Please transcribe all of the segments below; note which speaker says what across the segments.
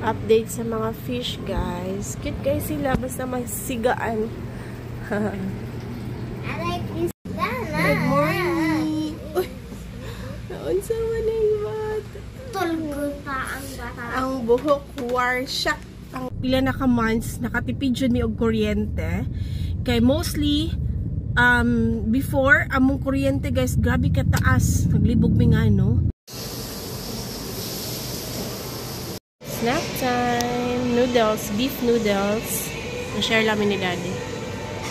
Speaker 1: Update sa mga fish, guys. Cute guys sila, basta masigaan.
Speaker 2: I like this banana.
Speaker 1: Good morning. Uy, naunsa man yung bata.
Speaker 2: Tulgod pa ang bata.
Speaker 1: Ang buhok warsyak. Ang pila na ka months nakatipid jud mi og kuryente. Kay mostly before among kuryente guys, grabe ka taas. Naglibog mi nga no. Snack time. Noodles, beef noodles. Na-share namin ni Daddy.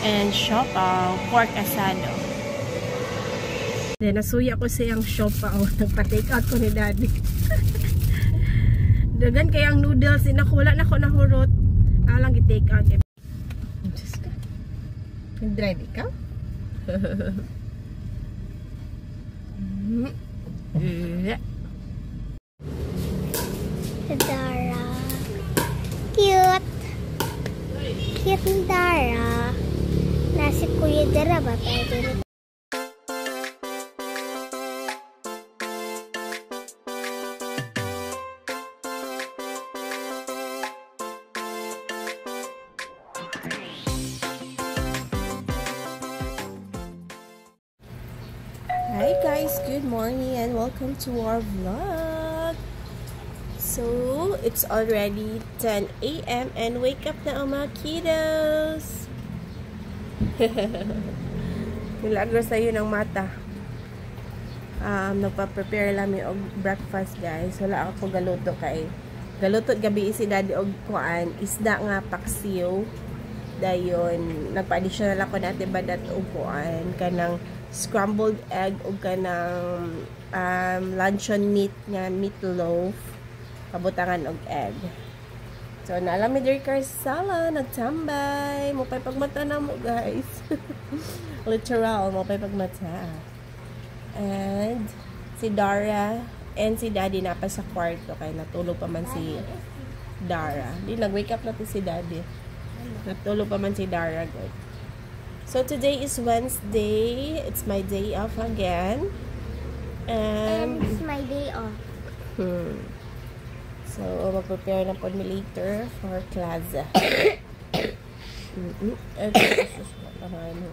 Speaker 1: And siopaw, pork asado. Then, nasuya ko siyang siopaw. Nagpa-take out ko ni Daddy. Dagan kayang noodles. Wala na ko nahurot. Lang i-take out. Diyos ka. Nag-drive ikaw?
Speaker 2: Dara. Cute. Cute ni Dara. Nasi Kuya Dara ba tayo?
Speaker 1: Hi guys, good morning and welcome to our vlog. So, it's already 10 a.m. and wake up na ang mga kiddos. Milagro sa'yo ng mata. Nagpa-prepare lang yung breakfast guys. Wala ako galuto kay. Galuto gabi si Daddy og kuan, isda nga paksiw. Dayon, nagpa-additional ako natin badat og kuan kanang scrambled egg o kanang luncheon meat nga meatloaf kabutangan og egg. So naalam mi diri sala nagtambay mo pay pagmata na mo guys. Literal mo pay pagmata. And si Dara and si Daddy na pa sa kwarto kay natulog pa man si Dara. Di nag-wake up na si Daddy. Natulog pa man si Dara good. So today is Wednesday. It's my day off again.
Speaker 2: And it's my day off.
Speaker 1: So mag-prepare na po mi later for class.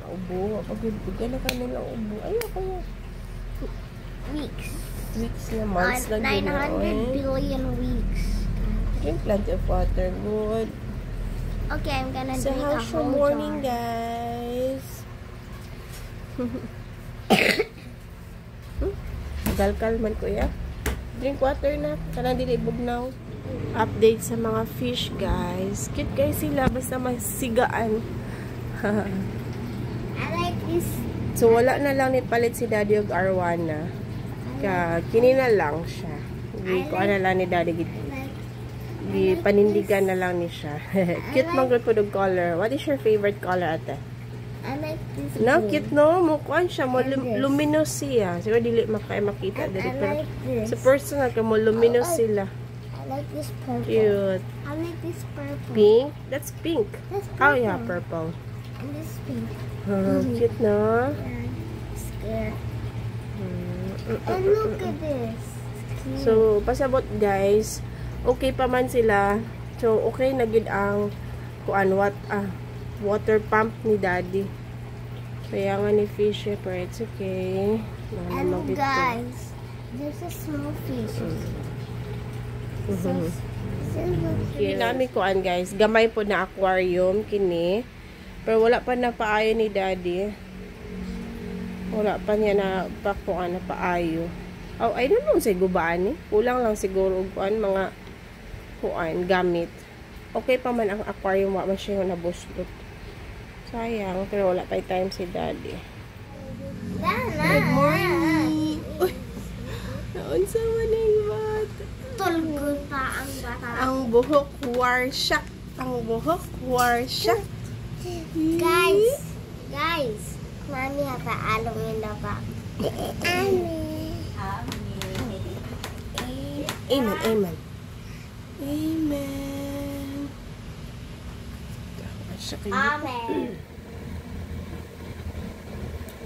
Speaker 1: Ubo. Pag-ibigay na kami ng ubo. Ayoko na. Weeks na months lang
Speaker 2: 900 billion weeks.
Speaker 1: Drink plenty of water. Good.
Speaker 2: Okay, I'm gonna
Speaker 1: So
Speaker 2: drink a
Speaker 1: how's your
Speaker 2: whole
Speaker 1: morning,
Speaker 2: jar.
Speaker 1: guys? Kalman kuya. Drink water na. Kanang dili bugnaw. Update sa mga fish, guys. Cute guys sila. Basta masigaan.
Speaker 2: I like this.
Speaker 1: So wala na lang nipalit si Daddy og arwana. Kini na lang siya. Ko na lang ni Daddy panindigan na lang ni siya. Cute man gud pud og color. What is your favorite color ate?
Speaker 2: I like this.
Speaker 1: No,
Speaker 2: blue.
Speaker 1: cute no. Mukuan siya mo luminous siya. Siguro dili makita dili pero
Speaker 2: like this.
Speaker 1: sa personal ka mo luminous sila.
Speaker 2: I like this purple.
Speaker 1: Cute.
Speaker 2: I like this purple.
Speaker 1: Pink? That's pink.
Speaker 2: That's
Speaker 1: Oh
Speaker 2: purple.
Speaker 1: yeah, purple.
Speaker 2: And this pink.
Speaker 1: Cute no.
Speaker 2: Yeah, scared. And look at this. Cute.
Speaker 1: So, pasabot guys. Okay pa man sila. So, okay na gid ang water pump ni Daddy. Kaya nga ni fish pero it's okay.
Speaker 2: And guys, there's a small fish.
Speaker 1: Kini namin kuan guys. Gamay po na aquarium kini. Pero wala pa na paayo ni Daddy. Wala pa niya na pakuan na paayo. Oh, I don't know sa gubaan ni. Kulang lang siguro kuan mga kuan gamit. Okay pa man ang aquarium, wa man siya nabuslot. Sayang, pero wala pa time si Daddy. Good morning. Uy, naunsa man yung bata.
Speaker 2: Tulgod pa ang bata.
Speaker 1: Ang buhok warsyak. Ang buhok warsyak.
Speaker 2: Guys, mami hata along yun na ba?
Speaker 1: Amen, amen. Amen.
Speaker 2: Amen.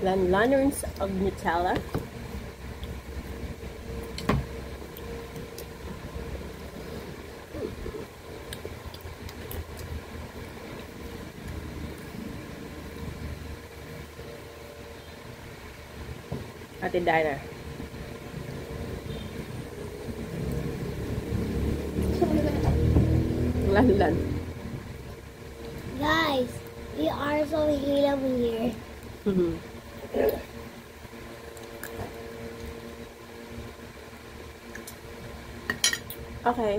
Speaker 1: Lanterns of Nutella. Ate Dana. Lan.
Speaker 2: Guys, we are so hate over here.
Speaker 1: Okay.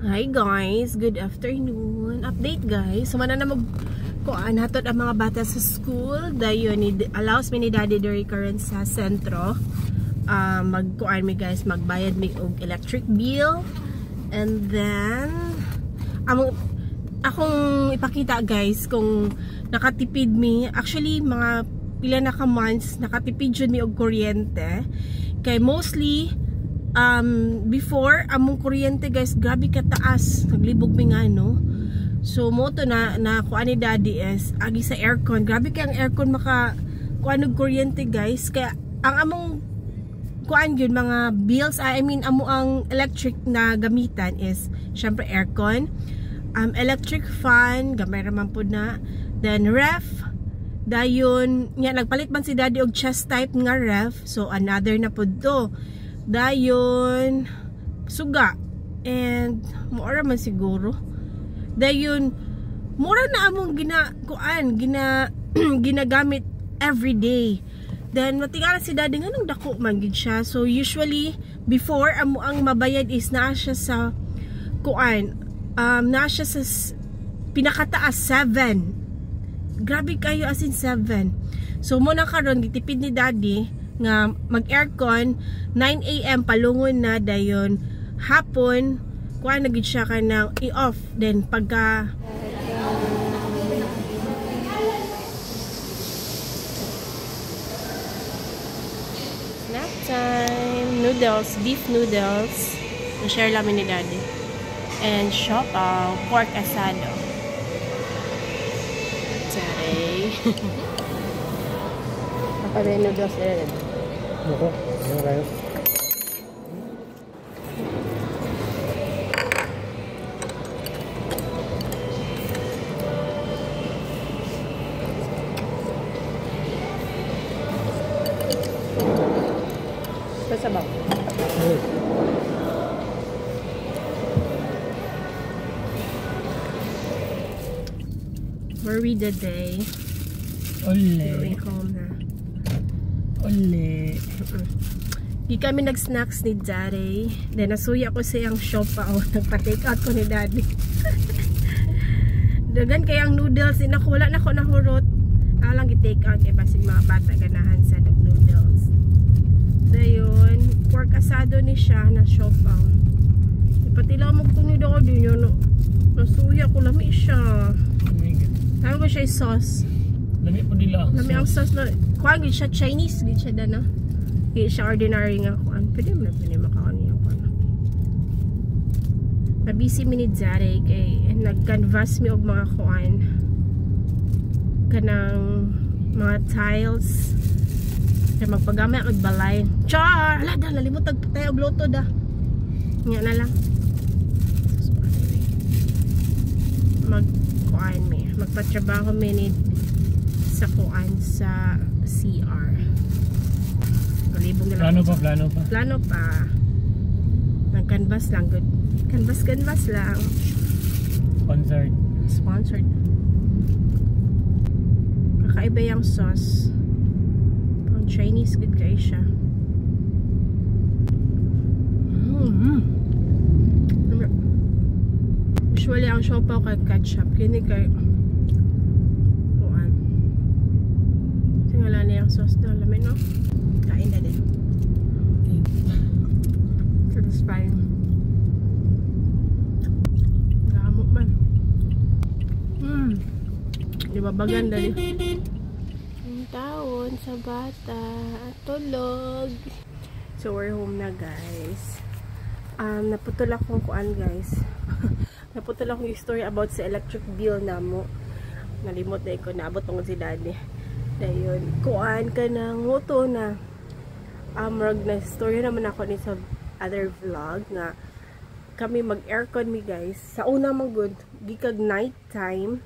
Speaker 1: Hi guys, good afternoon. Update guys. Sumana na kuan hatod ang mga bata sa school. Dayon allows me ni Daddy the recurrent sa sentro. Magkuan mi guys, magbayad mi og electric bill. And then akong ipakita guys kung nakatipid mi. Actually mga pila na ka months nakatipid jud mi og kuryente. Kay mostly before among kuryente guys grabe kataas, naglibog mi nga no. So mo to na kuan ni Daddy is agi sa aircon, grabe kay ang aircon maka kuan og kuryente guys, kaya ang among kuan yun mga bills, I mean amo ang electric na gamitan is syempre aircon, electric fan gamay raman pud na, then ref dayon nya nagpalit man si Daddy og chest type nga ref, so another na pud to. Dayon suga and mura man siguro. Dayon mura na among ginagamit everyday. Then matingala si Daddy nga nang dako man gid siya. So usually before amo ang mabayad is naa siya sa kuan, naa siya sa pinakataas 7. Grabe kayo as in 7. So mo na karon gitipid ni Daddy nga mag-aircon 9 AM palungon na, dayon hapon kuha na gid siya kanang i-off, then pagka snack time, noodles, beef noodles na-share lamin ni Daddy, and siopaw, pork asado. Sorry. Apa ba noodles nila?
Speaker 3: Ako, ano kayo?
Speaker 1: Sasabaw. Where we the day? Going home na. Di kami nag-snacks ni Daddy. Then nasuya ko siyang siopaw. Nagpa-take out ko ni Daddy. Dagan kayang noodles. Wala na ko nahurot. Lang i-take out. Kaya basig mga bata ganahan sa noodles. Dayon, pork asado ni siya na siopaw. Ipatilaw mo ko ni Daddy yun. Nasuya ko. Lami siya. Tawag ko siya sauce.
Speaker 3: Lami po nila.
Speaker 1: Lami ang sauce na. Kuhaan gid siya Chinese, gid siya dana. Gid siya ordinary nga kuhaan. Pwede mo na makaon niya kuhaan. Nabisi mi ni Daddy kay nag-canvas mi og mga kuhaan. Kanang mga tiles. Kaya magpagamay og balay. Char! Ala, nalimot tayo og loto da. Nga na lang. Mag-kuhaan mi. Magpatrabaho mi ni sa kuhaan sa CR. Plano pa. Nag-canvas lang. Good. Canvas lang. Sponsored. Kakaiba yung sauce. Pang Chinese good kayo siya. Usually ang siopaw kay ketchup. Kini kay wala na yung sauce na lamin, no? Kain na din. Satisfying. Gamot man. Di ba baganda din? Ang taon sa bata at tulog. So we're home na guys. Naputol akong kuan guys. Naputol akong story about sa electric bill na mo. Nalimot na ko, naabot tungkol si Daddy. Dayon, kuan ka ng moto na marag na story naman ako ni sa other vlog nga kami mag-aircon mi guys. Sa una man good, gikag night time.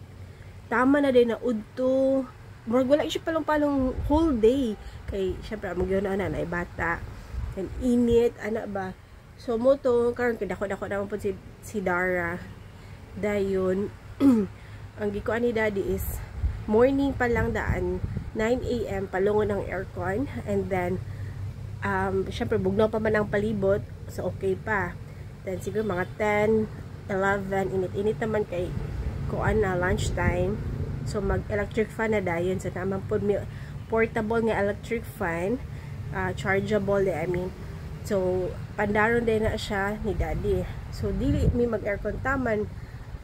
Speaker 1: Tama na din na udto murag wala siya palong whole day. Kay, syempre, mag-yun na bata. And init, anak ba? So, mo to, karon kadako-dako naman po si Dara. Dayon, ang gikuan ni Daddy is, morning pa lang daan, 9 AM, palungon ng aircon. And then, syempre, bugnaw pa man ang palibot. So, okay pa. Then, siguro mga 10, 11, init-init naman kay kuan na lunchtime. So, mag-electric fan na dayon. So, naman po, portable nga electric fan. Chargeable, I mean. So, pandaron din na siya ni Daddy. So, dili mi mag-aircon taman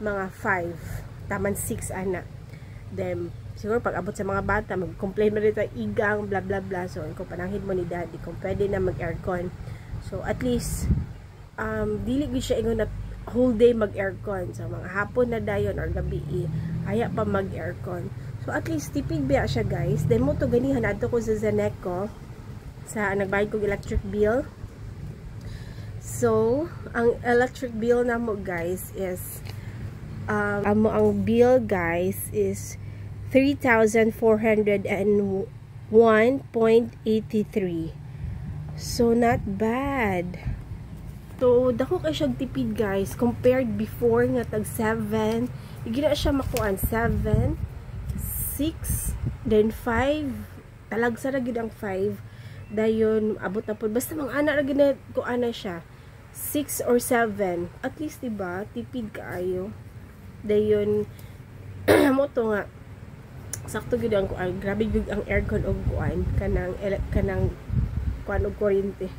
Speaker 1: mga 5. Taman 6, anak. Then, siguro pag abot sa mga bata, mag-complain mo dito, igang, blah, blah, blah. So, kung pananghin mo ni Daddy, kung pwede na mag-aircon. So, at least, dili ko siya ingon na whole day mag-aircon. So, mga hapon na dayon or gabi, aya pa mag-aircon. So, at least, tipid ba siya, guys. Then, mo to ganihan, ato ko sa Zeneco, sa nagbayad kong electric bill. So, ang electric bill na mo, guys, is, ang bill, guys, is 3,401.83. So, not bad. So, dako kay siyang tipid, guys, compared before nga tag 7. Hindi na siya makuan 7, 6, then 5. Talagsa ra gyud ang 5. Dayon abot na po. Basta mga anak ra gyud na kuan na siya. 6 or 7. At least, diba? Tipid kaayo. Dayon, mo to nga, sakto gud ang kuan. Grabe gud ang aircon og kuan. Kanang kuan og kuryente.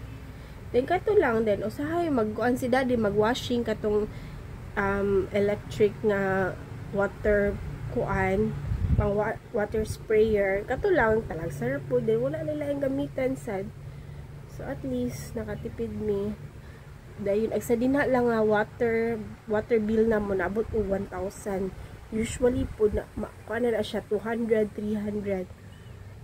Speaker 1: Then, kato lang din. Usahay, mag-kuan si Daddy, mag-washing katong electric na water kuan, pang water sprayer. Kato lang, talag sarap po. Then, wala nila yung gamitan sad. So, at least, nakatipid mi. Dahil, agsa din na lang nga water bill na mo, naabot o 1,000. Usually po, kuan na siya, 200, 300.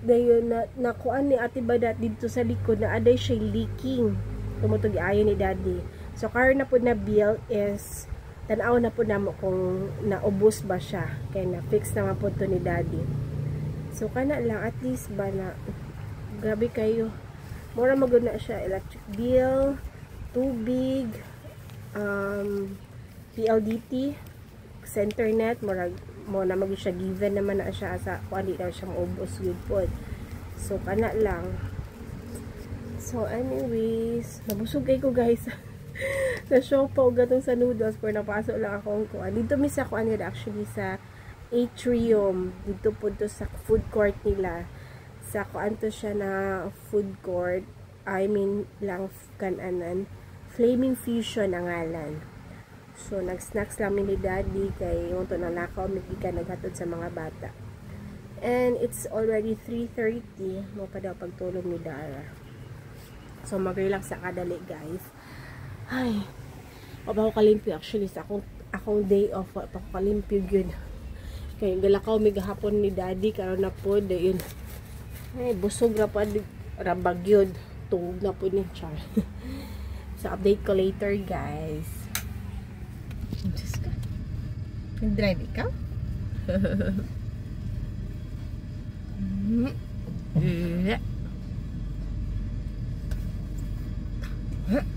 Speaker 1: Dahil, nakuan ni Ate Badat dito sa likod, na aday siya leaking. Tumutog ayon ni Daddy. So, karon na po na bill is, tanaw na po na mo kung naubos ba siya. Kaya na-fix naman po to ni Daddy. So, kana lang, at least ba na, grabe kayo. Mura maguna siya, electric bill, tubig, PLDT, sa internet, mo na mag siya given naman na siya sa kung hindi na siya maubos good po. So, kana lang. So, anyways, nabusog kayo ko, guys. Na-show po gatong sa noodles pero napasok lang ako kuan. Dito mi sa kuan nila actually sa atrium. Dito po to sa food court nila. Sa kuan to siya na food court. I mean, lang kananan. Flaming Fusion ang ngalan. So, nag-snacks lang ni Daddy kay yung to nalakaw, may ka naghatod sa mga bata. And it's already 3:30. Mo pa daw pagtulog ni Dara. So, mag-relax sa kadali, guys. Ay, pa ko kalimpyo actually sa akong day off. Pa ko kalimpyo yun. Kaya galakaw may gahapon ni Daddy karon na po. Yun. Ay, busog na po. Rabag yun. Tungog na po ni Char. So, update ko later, guys. Just ka. Nag-drive ikaw?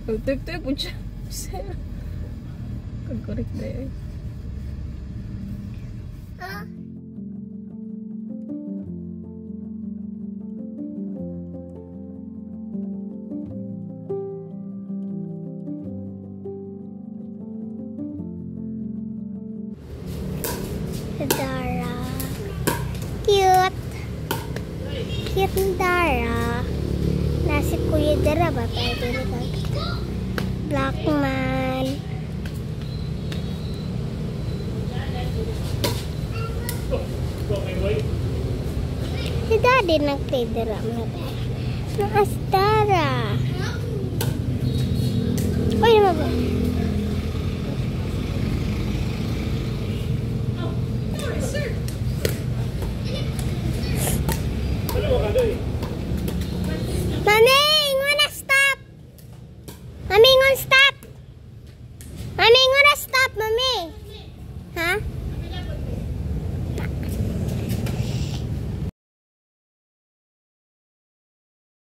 Speaker 1: Tek-tek po siya. Kag-correct na yun.
Speaker 2: Dara. Cute. Cute ni Dara. Nasi Kuya Dara ba? Blackman. Si Daddy nag-play Dara. Naas Dara. Uy, naman ba?